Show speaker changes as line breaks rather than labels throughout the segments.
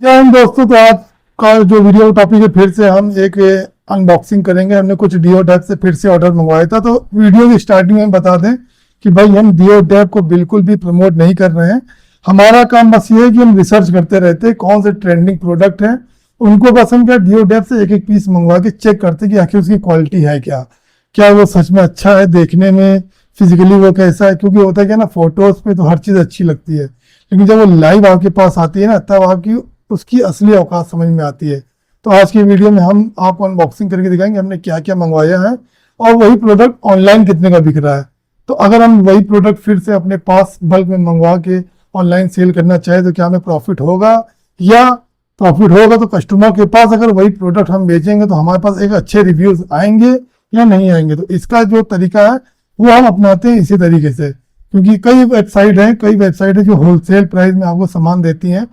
जय हिंद दोस्तों। तो आज का जो वीडियो टॉपिक है, फिर से हम एक अनबॉक्सिंग करेंगे। हमने कुछ डिओ डैप से फिर से ऑर्डर मंगवाया था। तो वीडियो की स्टार्टिंग में बता दें कि भाई हम डिओ डैप को बिल्कुल भी प्रमोट नहीं कर रहे हैं। हमारा काम बस ये है कि हम रिसर्च करते रहते हैं कौन से ट्रेंडिंग प्रोडक्ट हैं, उनको बस हम क्या डिओ डैप से एक एक पीस मंगवा के चेक करते हैं कि आखिर उसकी क्वालिटी है क्या, क्या वो सच में अच्छा है देखने में, फिजिकली वो कैसा है। क्योंकि होता है क्या ना, फोटोज पे तो हर चीज़ अच्छी लगती है, लेकिन जब वो लाइव आपके पास आती है ना, तब आपकी उसकी असली औकात समझ में आती है। तो आज की वीडियो में हम आपको अनबॉक्सिंग करके दिखाएंगे हमने क्या क्या मंगवाया है और वही प्रोडक्ट ऑनलाइन कितने का बिक रहा है। तो अगर हम वही प्रोडक्ट फिर से अपने पास बल्क में मंगवा के ऑनलाइन सेल करना चाहे तो क्या हमें प्रॉफिट होगा, या प्रॉफिट होगा तो कस्टमर के पास अगर वही प्रोडक्ट हम बेचेंगे तो हमारे पास एक अच्छे रिव्यूज आएंगे या नहीं आएंगे। तो इसका जो तरीका है वो हम अपनाते हैं इसी तरीके से, क्योंकि कई वेबसाइट है जो होलसेल प्राइस में आपको सामान देती हैं।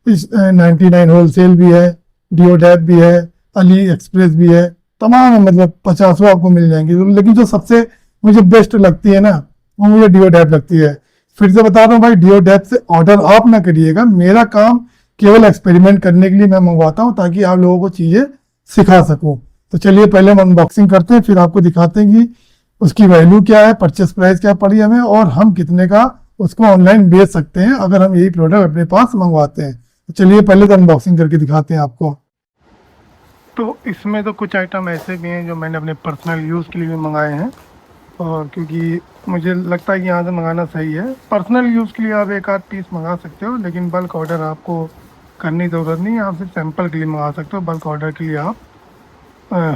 इस 99 होलसेल भी है, डिओ डैप भी है, अली एक्सप्रेस भी है, तमाम मतलब 50 आपको मिल जाएंगी। लेकिन जो सबसे मुझे बेस्ट लगती है ना, वो मुझे डिओ डैप लगती है। फिर से बता रहा हूँ भाई, डिओ डैप से ऑर्डर आप ना करिएगा। मेरा काम केवल एक्सपेरिमेंट करने के लिए मैं मंगवाता हूँ, ताकि आप लोगों को चीज़ें सिखा सकूँ। तो चलिए पहले हम अनबॉक्सिंग करते हैं, फिर आपको दिखाते हैं कि उसकी वैल्यू क्या है, परचेस प्राइस क्या पड़ी हमें, और हम कितने का उसको ऑनलाइन बेच सकते हैं अगर हम यही प्रोडक्ट अपने पास मंगवाते हैं। तो चलिए पहले तो अनबॉक्सिंग करके दिखाते हैं आपको। तो इसमें तो कुछ आइटम ऐसे भी हैं जो मैंने अपने पर्सनल यूज़ के लिए भी मंगाए हैं, और क्योंकि मुझे लगता है कि यहाँ से मंगाना सही है। पर्सनल यूज़ के लिए आप एक आध पीस मंगा सकते हो, लेकिन बल्क ऑर्डर आपको करने की ज़रूरत नहीं है। आप सिर्फ सैंपल के लिए मंगा सकते हो। बल्क ऑर्डर के लिए आप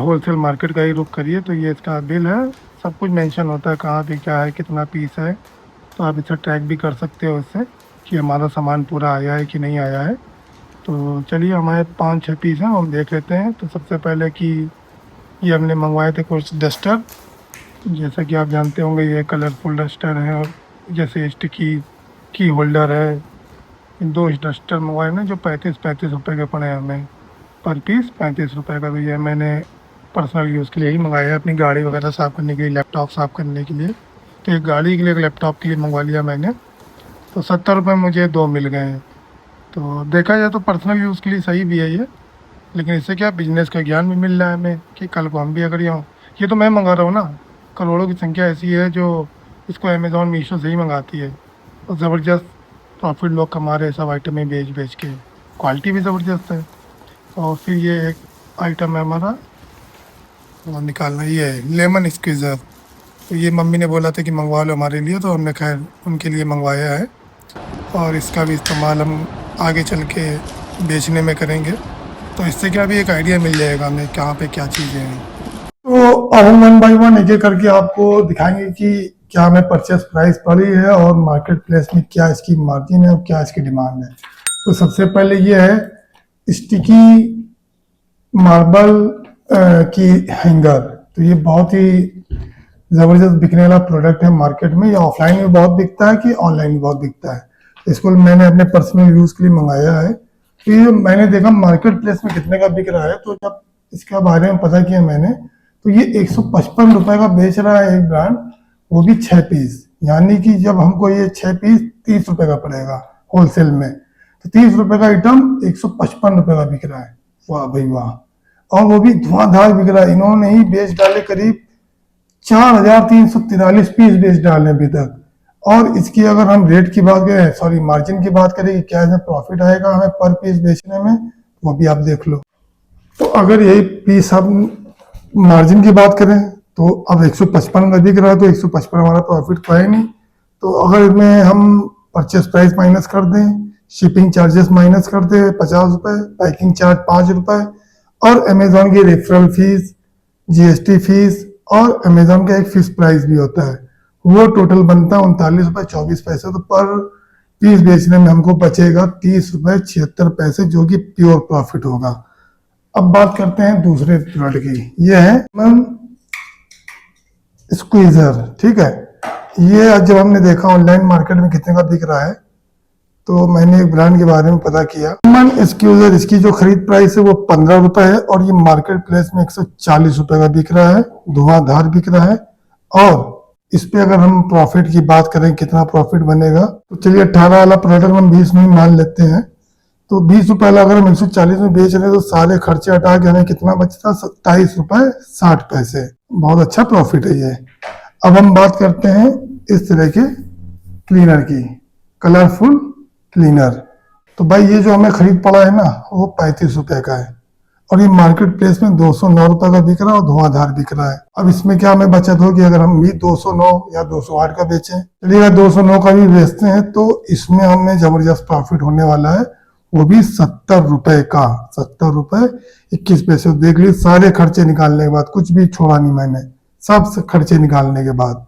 होलसेल मार्केट का ही रुख करिए। तो ये इसका बिल है, सब कुछ मेंशन होता है कहाँ पे क्या है, कितना पीस है। तो आप इसे ट्रैक भी कर सकते हो इससे कि हमारा सामान पूरा आया है कि नहीं आया है। तो चलिए, हमारे 5-6 पीस हैं, हम देख लेते हैं। तो सबसे पहले कि ये हमने मंगवाए थे कुछ डस्टर। जैसा कि आप जानते होंगे ये कलरफुल डस्टर है, और जैसे स्टिकी की होल्डर है। दो डस्टर मंगवाए ना जो 35 रुपये के पड़े हैं हमें पर पीस, 35 रुपये का। तो ये मैंने पर्सनल यूज़ के लिए ही मंगाया है, अपनी गाड़ी वगैरह साफ़ करने के लिए, लैपटॉप साफ़ करने के लिए। तो एक गाड़ी के लिए, एक लैपटॉप के लिए मंगवा लिया मैंने। तो 70 रुपये मुझे दो मिल गए हैं। तो देखा जाए तो पर्सनल यूज़ के लिए सही भी है ये, लेकिन इससे क्या बिजनेस का ज्ञान भी मिल रहा है हमें कि कल को हम भी अगर ये तो मैं मंगा रहा हूँ ना, करोड़ों की संख्या ऐसी है जो इसको अमेज़ॉन मीशो से ही मंगाती है, और ज़बरदस्त प्रॉफिट लोग कमा रहे हैं सब आइटम में बेच के। क्वालिटी भी ज़बरदस्त है। और फिर ये एक आइटम है हमारा, और निकालना ये है लेमन स्क्वीज़र। तो ये मम्मी ने बोला था कि मंगवा लो हमारे लिए, तो हमने खैर उनके लिए मंगवाया है, और इसका भी इस्तेमाल हम आगे चल के बेचने में करेंगे। तो इससे क्या भी एक आइडिया मिल जाएगा हमें कहाँ पे क्या चीज़ें हैं। तो अब हम 1 बाई 1 एक एक करके आपको दिखाएंगे कि क्या हमें परचेस प्राइस पड़ी है और मार्केट प्लेस में क्या इसकी मार्जिन है और क्या इसकी डिमांड है। तो सबसे पहले ये है स्टिकी मार्बल की हैंगर। तो ये बहुत ही ज़बरदस्त बिकने वाला प्रोडक्ट है मार्केट में। ये ऑफलाइन में बहुत बिकता है कि ऑनलाइन में बहुत बिकता है। इसको मैंने अपने पर्सनल यूज़ के लिए मंगाया है। तो ये मैंने देखा मार्केट प्लेस में कितने का बिक रहा है। तो जब इसके बारे में पता किया मैंने, तो ये 155 रुपये का बेच रहा है एक ब्रांड, वो भी 6 पीस। यानी कि जब हमको ये 6 पीस 30 रुपये का पड़ेगा होलसेल में, तो 30 रुपये का आइटम 155 रुपये का बिक रहा है। वाह भाई वाह! और वो भी धुआंधार बिक रहा है। इन्होंने ही बेच डाले करीब 4,343 पीस बेच डाले अभी तक। और इसकी अगर हम रेट की बात करें, सॉरी मार्जिन की बात करें कि क्या इसमें प्रॉफिट आएगा हमें पर पीस बेचने में, वो भी आप देख लो। तो अगर यही पीस हम मार्जिन की बात करें तो अब 155 का दिख रहा है, तो 155 हमारा प्रॉफिट तो है नहीं। तो अगर इसमें हम परचेस प्राइस माइनस कर दें, शिपिंग चार्जेस माइनस कर दें 50 रुपये, पैकिंग चार्ज 5 रुपये, और अमेजोन की रेफरल फीस, जीएसटी फीस, और अमेजोन का एक फिक्स प्राइस भी होता है, वो टोटल बनता है 39 रुपये 24 पैसे। तो पर पीस बेचने में हमको बचेगा 30 रुपये 76 पैसे, जो कि प्योर प्रॉफिट होगा। अब बात करते हैं दूसरे प्रोडक्ट की। ये है स्क्वीजर। ठीक है, ये आज जब हमने देखा ऑनलाइन मार्केट में कितने का बिक रहा है, तो मैंने एक ब्रांड के बारे में पता किया। मन स्क्यूजर, इसकी जो खरीद प्राइस है वो 15 रुपए है, और ये मार्केट प्लेस में 140 रुपए का बिक रहा है, धुआंधार बिक रहा है। और इस पे अगर हम प्रॉफिट की बात करें कितना प्रॉफिट बनेगा, तो चलिए 18 वाला प्रोडक्ट हम 20 में मान लेते हैं। तो 20 रुपए अगर हम 140 में बेच रहे हैं तो सारे खर्चे हटा के हमें कितना बचता, 27 रुपए 60 पैसे। बहुत अच्छा प्रॉफिट है ये। अब हम बात करते हैं इस तरह के क्लीनर की, कलरफुल क्लीनर। तो भाई ये जो हमें खरीद पड़ा है ना, वो 35 रुपए का है और ये मार्केट प्लेस में 209 रुपए का बिक रहा है और धुआंधार बिक रहा है। अब इसमें क्या हमें बचत होगी अगर हम भी 209 या 208 का बेचें। चलिए अगर 209 का भी बेचते हैं तो इसमें हमें जबरदस्त प्रॉफिट होने वाला है, वो भी 70 रुपए का। 70 रुपए 21 पैसे। देख लीजिए सारे खर्चे निकालने के बाद, कुछ भी छोड़ा नहीं मैंने, सब खर्चे निकालने के बाद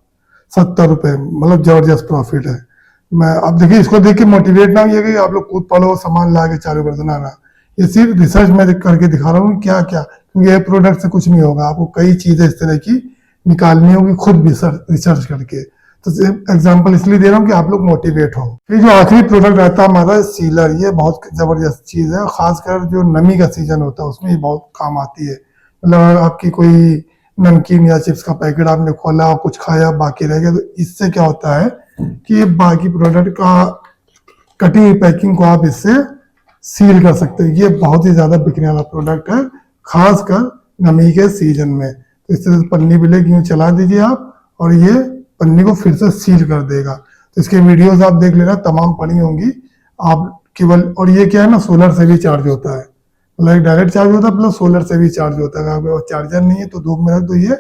70 रुपए, मतलब जबरदस्त प्रॉफिट है। मैं अब देखिए इसको देख के मोटिवेट ना होइए कि आप लोग कूद पड़ो सामान ला के चालू कर देना ना, ये सिर्फ रिसर्च में करके दिखा रहा हूँ क्या क्या, क्योंकि ये प्रोडक्ट से कुछ नहीं होगा, आपको कई चीजें इस तरह की निकालनी होगी खुद रिसर्च करके। तो एग्जांपल इसलिए दे रहा हूँ कि आप लोग मोटिवेट हो। फिर जो आखिरी प्रोडक्ट रहता है हमारा सीलर, ये बहुत जबरदस्त चीज है, खासकर जो नमी का सीजन होता है उसमें ये बहुत काम आती है। मतलब आपकी कोई नमकीन या चिप्स का पैकेट आपने खोला और कुछ खाया बाकी रह गया, तो इससे क्या होता है कि ये बाकी प्रोडक्ट का कटी हुई पैकिंग को आप इससे सील कर सकते हैं। ये बहुत ही ज्यादा बिकने वाला प्रोडक्ट है, खासकर नमी के सीजन में। तो इस तरह से पन्नी बिलेग यूं चला दीजिए आप और ये पन्नी को फिर से सील कर देगा। तो इसके वीडियोस आप देख लेना, तमाम पड़ी होंगी आप केवल। और ये क्या है ना, सोलर से भी चार्ज होता है, मतलब डायरेक्ट चार्ज होता है प्लस सोलर से भी चार्ज होता है। अगर चार्जर नहीं है तो धूप में रख दो, ये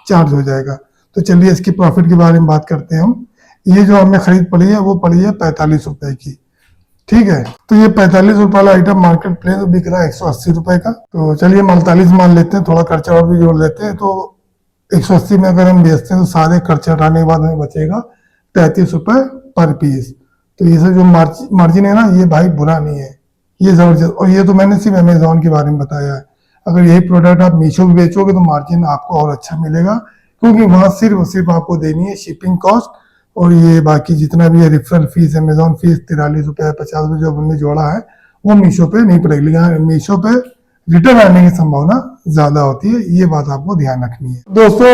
चार्ज हो जाएगा। तो चलिए इसकी प्रॉफिट के बारे में बात करते हैं हम। ये जो हमें खरीद पड़ी है वो पड़ी है 45 रुपए की, ठीक है। तो ये 45 रुपए वाला आइटम मार्केट प्लेस में बिक रहा है 180 रुपए का। तो चलिए हम 48 मान लेते हैं, थोड़ा खर्चा और भी जोड़ लेते हैं। तो 180 में अगर हम बेचते हैं तो सारे खर्चे हटाने के बाद हमें बचेगा 33 रुपए पर पीस। तो ये सब जो मार्जिन है ना, ये भाई बुरा नहीं है, ये जबरदस्त। और ये तो मैंने सिर्फ अमेजोन के बारे में बताया है। अगर यही प्रोडक्ट आप मीशो पे बेचोगे तो मार्जिन आपको और अच्छा मिलेगा, क्योंकि वहां सिर्फ आपको देनी है शिपिंग कॉस्ट, और ये बाकी जितना भी है रेफरल फीस, अमेजोन फीस 43 रुपए 50 रुपए जो हमने जोड़ा है वो मीशो पे नहीं पड़ेगी। यहाँ मीशो पे रिटर्न आने की संभावना ज्यादा होती है, ये बात आपको ध्यान रखनी है। दोस्तों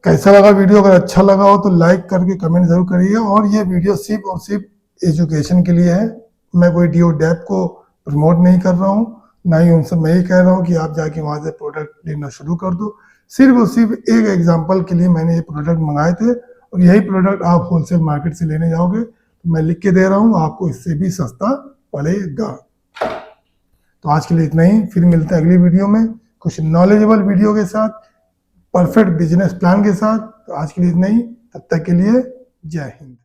कैसा लगा वीडियो? अगर अच्छा लगा हो तो लाइक करके कमेंट जरूर करिए। और ये वीडियो सिर्फ और सिर्फ एजुकेशन के लिए है, मैं कोई डीओ डैप को प्रमोट नहीं कर रहा हूँ, ना ही उनसे मैं ही कह रहा हूँ कि आप जाके वहां से प्रोडक्ट लेना शुरू कर दो। सिर्फ और सिर्फ एक एग्जाम्पल के लिए मैंने ये प्रोडक्ट मंगाए थे, और यही प्रोडक्ट आप होलसेल मार्केट से लेने जाओगे तो मैं लिख के दे रहा हूँ आपको इससे भी सस्ता पड़ेगा। तो आज के लिए इतना ही, फिर मिलते हैं अगली वीडियो में कुछ नॉलेजेबल वीडियो के साथ, परफेक्ट बिजनेस प्लान के साथ। तो आज के लिए इतना ही, तब तक के लिए जय हिंद।